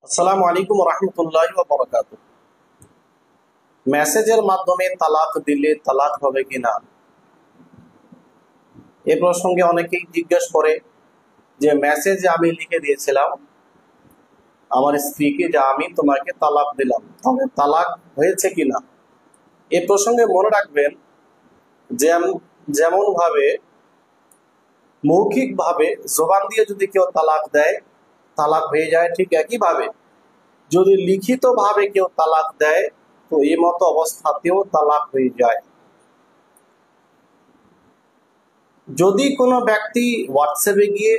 আসসালামু আলাইকুম রহমতুল্লাহি ওয়া বারাকাতুহু। মেসেজের মাধ্যমে তালাক দিলে তালাক হবে কিনা, এ প্রসঙ্গে অনেকেই জিজ্ঞেস করে যে মেসেজে আমি লিখে দিয়েছিলাম আমার স্ত্রীকে যে আমি তোমাকে তালাক দিলাম, তবে তালাক হয়েছে কিনা। এ প্রসঙ্গে মনে রাখবেন যে যেমন ভাবে মৌখিক ভাবে জবান দিয়ে যদি কেউ তালাক দেয় তালাক হয়ে যায়, ঠিক একইভাবে যদি লিখিত ভাবে কেউ তালাক দেয় তো এই মতো অবস্থাতেও তালাক হয়ে যায়। যদি কোনো ব্যক্তি হোয়াটসঅ্যাপে গিয়ে,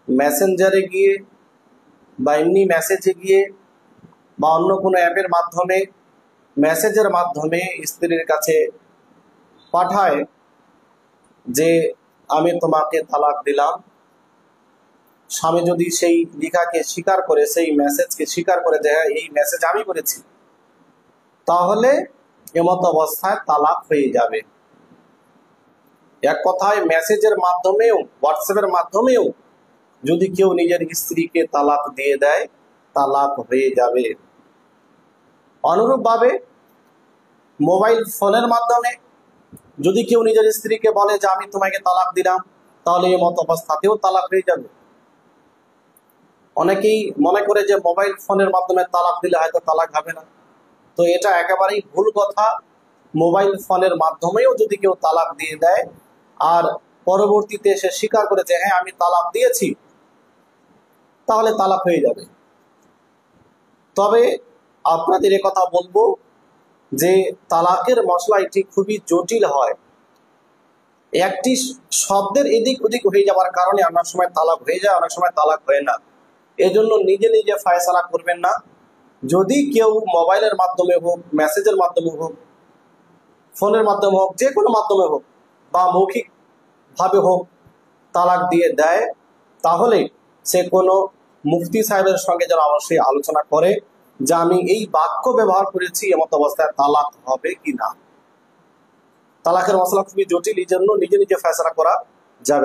মেসেঞ্জারে গিয়ে বা এমনি মেসেজে গিয়ে বা অন্য কোনো অ্যাপের মাধ্যমে মেসেজের মাধ্যমে স্ত্রীর কাছে পাঠায় যে আমি তোমাকে তালাক দিলাম, স্বামী যদি সেই লেখাকে স্বীকার করে, সেই মেসেজকে স্বীকার করে যে হ্যাঁ এই মেসেজ আমি করেছি, তাহলে এমতো অবস্থায় তালাক হয়ে যাবে। এক কথায় মেসেজের মাধ্যমেও হোয়াটসঅ্যাপের মাধ্যমেও যদি কেউ নিজের স্ত্রীকে তালাক দিয়ে দেয় তালাক হয়ে যাবে। অনুরূপভাবে মোবাইল ফোনের মাধ্যমে যদি কেউ নিজের স্ত্রীকে বলে যে আমি তোমাকে তালাক দিলাম, তাহলে এই মত অবস্থাতেও তালাক হয়ে যাবে। অনেকেই মনে করে যে মোবাইল ফোনের মাধ্যমে তালাক দিলে হয়তো তালাক হবে না, তো এটা একেবারেই ভুল কথা। মোবাইল ফোনের মাধ্যমেও যদি কেউ তালাক দিয়ে দেয় আর পরবর্তীতে এসে স্বীকার করে যে হ্যাঁ আমি তালাক দিয়েছি, তাহলে তালাক হয়ে যাবে। তবে আপনাদের কথা বলবো যে তালাকের মশলা এটি খুবই জটিল হয়। একটি শব্দের এদিক ওদিক হয়ে যাওয়ার কারণে অনেক সময় তালাক হয়ে যায়, অনেক সময় তালাক হয় না। এজন্য নিজে নিজে ফয়সালা করবেন না। যদি কেউ মোবাইলের মাধ্যমে হোক, মেসেজের মাধ্যমে হোক, ফোনের মাধ্যমে হোক, যে কোনো মাধ্যমে হোক বা মৌখিক ভাবে হোক তালাক দিয়ে দেয়, তাহলে সে কোনো মুফতি সাহেবের সঙ্গে যেন অবশ্যই আলোচনা করে যে আমি এই বাক্য ব্যবহার করেছি, এমত অবস্থায় তালাক হবে কিনা। তালাকের মশলা খুবই জটিল, এই জন্য নিজে নিজে ফয়সালা করা যাবে।